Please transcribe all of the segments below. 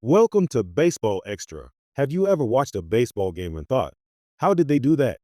Welcome to Baseball Extra. Have you ever watched a baseball game and thought, how did they do that?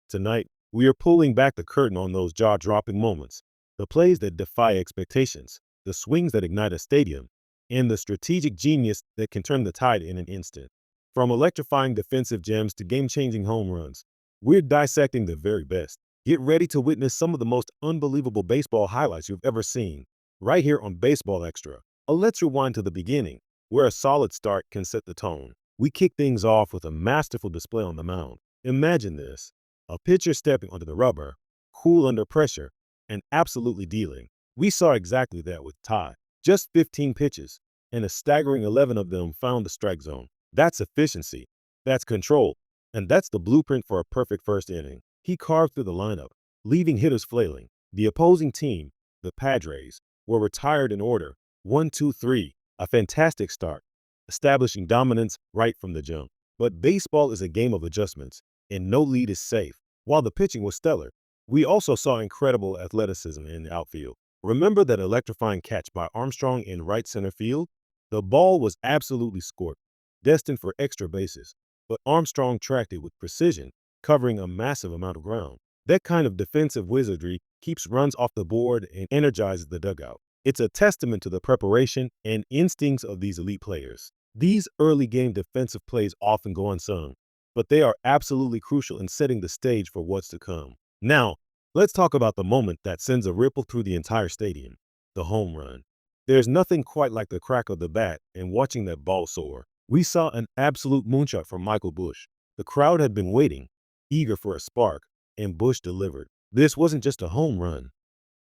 Tonight, we are pulling back the curtain on those jaw-dropping moments, the plays that defy expectations, the swings that ignite a stadium, and the strategic genius that can turn the tide in an instant. From electrifying defensive gems to game-changing home runs, we're dissecting the very best. Get ready to witness some of the most unbelievable baseball highlights you've ever seen, right here on Baseball Extra. Let's rewind to the beginning, where a solid start can set the tone. We kick things off with a masterful display on the mound. Imagine this: a pitcher stepping onto the rubber, cool under pressure, and absolutely dealing. We saw exactly that with Ty. Just 15 pitches, and a staggering 11 of them found the strike zone. That's efficiency, that's control, and that's the blueprint for a perfect first inning. He carved through the lineup, leaving hitters flailing. The opposing team, the Padres, were retired in order: 1, 2, 3. A fantastic start, establishing dominance right from the jump. But baseball is a game of adjustments, and no lead is safe. While the pitching was stellar, we also saw incredible athleticism in the outfield. Remember that electrifying catch by Armstrong in right center field? The ball was absolutely scorched, destined for extra bases, but Armstrong tracked it with precision, covering a massive amount of ground. That kind of defensive wizardry keeps runs off the board and energizes the dugout. It's a testament to the preparation and instincts of these elite players. These early game defensive plays often go unsung, but they are absolutely crucial in setting the stage for what's to come. Now, let's talk about the moment that sends a ripple through the entire stadium: the home run. There's nothing quite like the crack of the bat and watching that ball soar. We saw an absolute moonshot from Michael Busch. The crowd had been waiting, eager for a spark, and Busch delivered. This wasn't just a home run,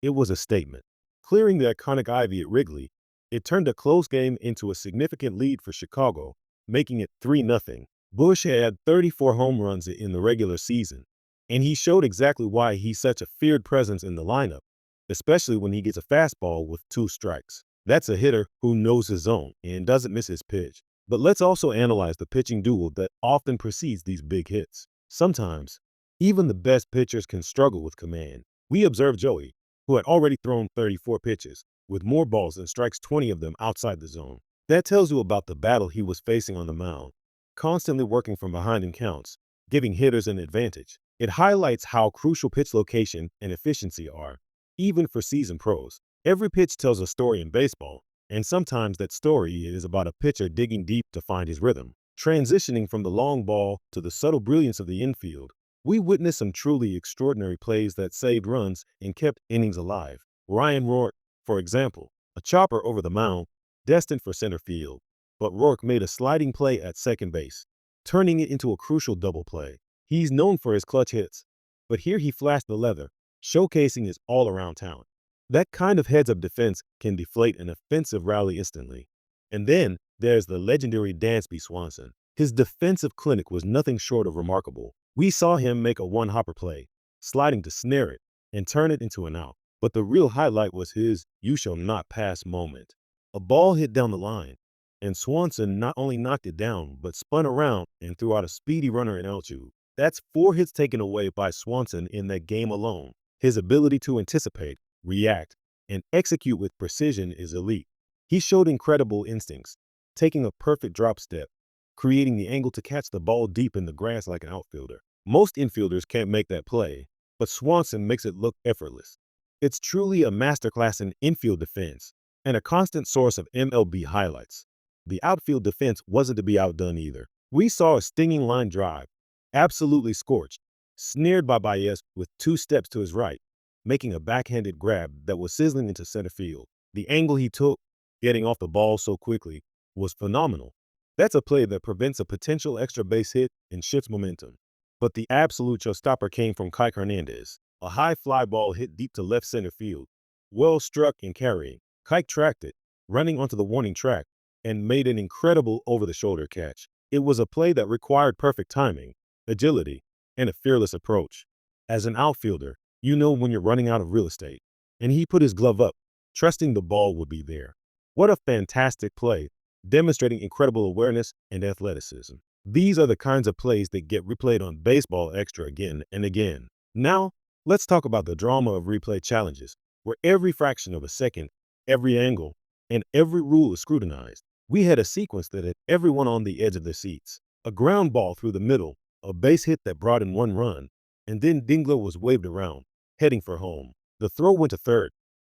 it was a statement. Clearing the iconic ivy at Wrigley, it turned a close game into a significant lead for Chicago, making it 3-0. Busch had 34 home runs in the regular season, and he showed exactly why he's such a feared presence in the lineup, especially when he gets a fastball with 2 strikes. That's a hitter who knows his zone and doesn't miss his pitch. But let's also analyze the pitching duel that often precedes these big hits. Sometimes, even the best pitchers can struggle with command. We observed Joey, who had already thrown 34 pitches, with more balls than strikes, 20 of them outside the zone. That tells you about the battle he was facing on the mound, constantly working from behind in counts, giving hitters an advantage. It highlights how crucial pitch location and efficiency are, even for seasoned pros. Every pitch tells a story in baseball, and sometimes that story is about a pitcher digging deep to find his rhythm. Transitioning from the long ball to the subtle brilliance of the infield, we witnessed some truly extraordinary plays that saved runs and kept innings alive. Ryan Rourke, for example, a chopper over the mound, destined for center field, but Rourke made a sliding play at second base, turning it into a crucial double play. He's known for his clutch hits, but here he flashed the leather, showcasing his all-around talent. That kind of heads-up defense can deflate an offensive rally instantly. And then there's the legendary Dansby Swanson. His defensive clinic was nothing short of remarkable. We saw him make a one-hopper play, sliding to snare it and turn it into an out. But the real highlight was his "you shall not pass" moment. A ball hit down the line, and Swanson not only knocked it down, but spun around and threw out a speedy runner in altitude. That's 4 hits taken away by Swanson in that game alone. His ability to anticipate, react, and execute with precision is elite. He showed incredible instincts, taking a perfect drop step, creating the angle to catch the ball deep in the grass like an outfielder. Most infielders can't make that play, but Swanson makes it look effortless. It's truly a masterclass in infield defense and a constant source of MLB highlights. The outfield defense wasn't to be outdone either. We saw a stinging line drive, absolutely scorched, snared by Baez with 2 steps to his right, making a backhanded grab that was sizzling into center field. The angle he took, getting off the ball so quickly, was phenomenal. That's a play that prevents a potential extra base hit and shifts momentum. But the absolute showstopper came from Kike Hernandez. A high fly ball hit deep to left center field, well struck and carrying. Kike tracked it, running onto the warning track, and made an incredible over-the-shoulder catch. It was a play that required perfect timing, agility, and a fearless approach. As an outfielder, you know when you're running out of real estate, and he put his glove up, trusting the ball would be there. What a fantastic play, demonstrating incredible awareness and athleticism. These are the kinds of plays that get replayed on Baseball Extra again and again. Now, let's talk about the drama of replay challenges, where every fraction of a second, every angle, and every rule is scrutinized. We had a sequence that had everyone on the edge of their seats. A ground ball through the middle, a base hit that brought in one run, and then Dingler was waved around, heading for home. The throw went to third,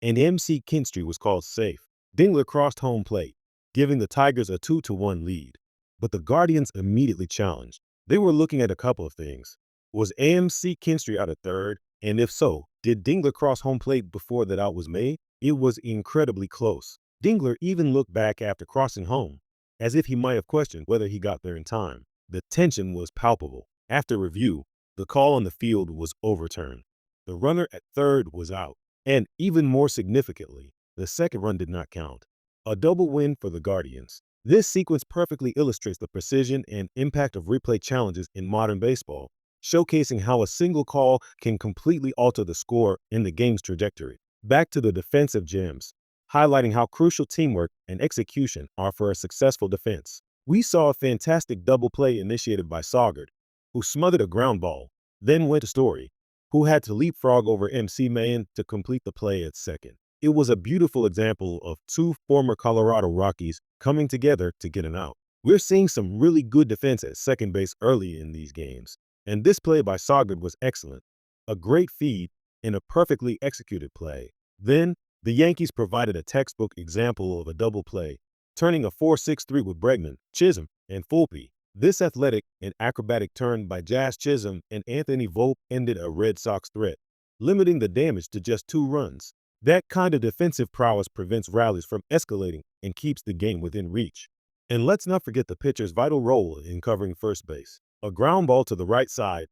and MC Kinstry was called safe. Dingler crossed home plate, giving the Tigers a 2-1 lead. But the Guardians immediately challenged. They were looking at a couple of things. Was AMC Kinstry out at third? And if so, did Dingler cross home plate before that out was made? It was incredibly close. Dingler even looked back after crossing home, as if he might have questioned whether he got there in time. The tension was palpable. After review, the call on the field was overturned. The runner at third was out. And even more significantly, the second run did not count. A double win for the Guardians. This sequence perfectly illustrates the precision and impact of replay challenges in modern baseball, showcasing how a single call can completely alter the score and the game's trajectory. Back to the defensive gems, highlighting how crucial teamwork and execution are for a successful defense. We saw a fantastic double play initiated by Saugard, who smothered a ground ball, then went to Story, who had to leapfrog over MC Mahan to complete the play at second. It was a beautiful example of two former Colorado Rockies coming together to get an out. We're seeing some really good defense at second base early in these games, and this play by Saugard was excellent. A great feed and a perfectly executed play. Then, the Yankees provided a textbook example of a double play, turning a 4-6-3 with Bregman, Chisholm, and Fulpe. This athletic and acrobatic turn by Jazz Chisholm and Anthony Volpe ended a Red Sox threat, limiting the damage to just 2 runs. That kind of defensive prowess prevents rallies from escalating and keeps the game within reach. And let's not forget the pitcher's vital role in covering first base. A ground ball to the right side.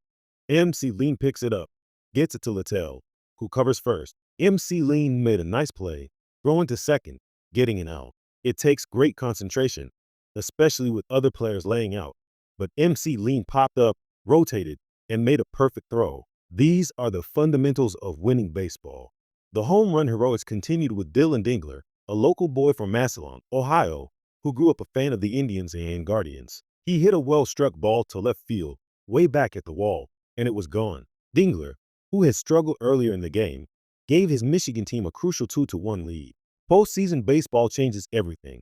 MC Lean picks it up, gets it to Littell, who covers first. MC Lean made a nice play, throwing to second, getting an out. It takes great concentration, especially with other players laying out. But MC Lean popped up, rotated, and made a perfect throw. These are the fundamentals of winning baseball. The home run heroics continued with Dylan Dingler, a local boy from Massillon, Ohio, who grew up a fan of the Indians and Guardians. He hit a well-struck ball to left field, way back at the wall, and it was gone. Dingler, who had struggled earlier in the game, gave his Michigan team a crucial 2-1 lead. Postseason baseball changes everything.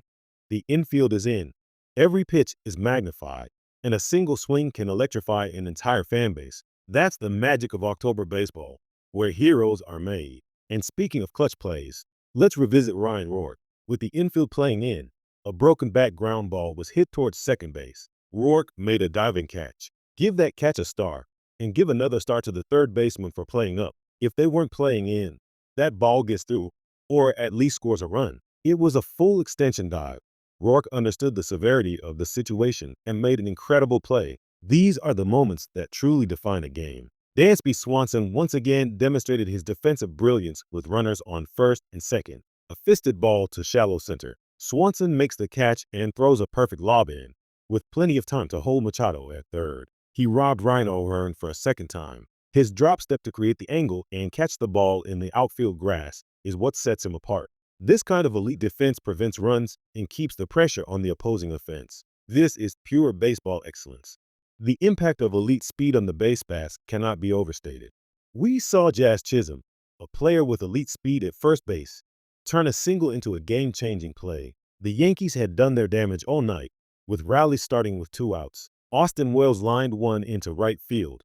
The infield is in. Every pitch is magnified, and a single swing can electrify an entire fan base. That's the magic of October baseball, where heroes are made. And speaking of clutch plays, let's revisit Ryan Rourke. With the infield playing in, a broken back ground ball was hit towards second base. Rourke made a diving catch. Give that catch a star, and give another star to the third baseman for playing up. If they weren't playing in, that ball gets through, or at least scores a run. It was a full extension dive. Rourke understood the severity of the situation and made an incredible play. These are the moments that truly define a game. Dansby Swanson once again demonstrated his defensive brilliance with runners on first and second. A fisted ball to shallow center. Swanson makes the catch and throws a perfect lob in, with plenty of time to hold Machado at third. He robbed Ryan O'Hearn for a second time. His drop step to create the angle and catch the ball in the outfield grass is what sets him apart. This kind of elite defense prevents runs and keeps the pressure on the opposing offense. This is pure baseball excellence. The impact of elite speed on the base pass cannot be overstated. We saw Jazz Chisholm, a player with elite speed at first base, turn a single into a game-changing play. The Yankees had done their damage all night, with rallies starting with 2 outs. Austin Wells lined one into right field.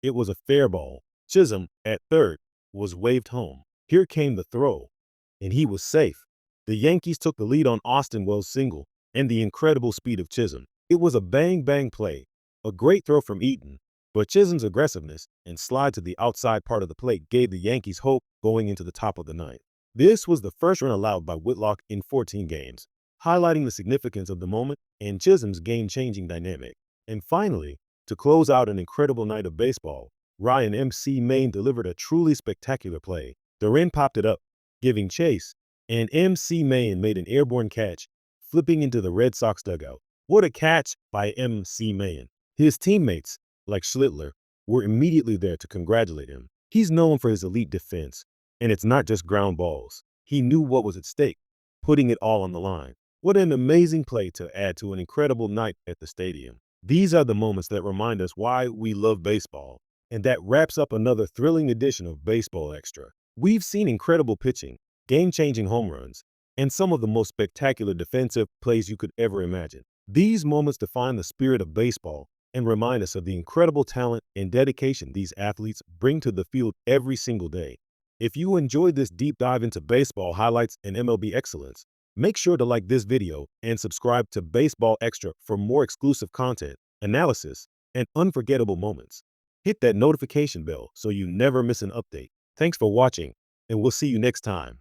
It was a fair ball. Chisholm, at third, was waved home. Here came the throw, and he was safe. The Yankees took the lead on Austin Wells' single and the incredible speed of Chisholm. It was a bang-bang play, a great throw from Eaton, but Chisholm's aggressiveness and slide to the outside part of the plate gave the Yankees hope going into the top of the ninth. This was the first run allowed by Whitlock in 14 games, highlighting the significance of the moment and Chisholm's game-changing dynamic. And finally, to close out an incredible night of baseball, Ryan MC Mahan delivered a truly spectacular play. Duran popped it up, giving chase, and MC Mahan made an airborne catch, flipping into the Red Sox dugout. What a catch by MC Mahan. His teammates, like Schlittler, were immediately there to congratulate him. He's known for his elite defense, and it's not just ground balls. He knew what was at stake, putting it all on the line. What an amazing play to add to an incredible night at the stadium. These are the moments that remind us why we love baseball, and that wraps up another thrilling edition of Baseball Extra. We've seen incredible pitching, game-changing home runs, and some of the most spectacular defensive plays you could ever imagine. These moments define the spirit of baseball and remind us of the incredible talent and dedication these athletes bring to the field every single day. If you enjoyed this deep dive into baseball highlights and MLB excellence, make sure to like this video and subscribe to Baseball Extra for more exclusive content, analysis, and unforgettable moments. Hit that notification bell so you never miss an update. Thanks for watching, and we'll see you next time.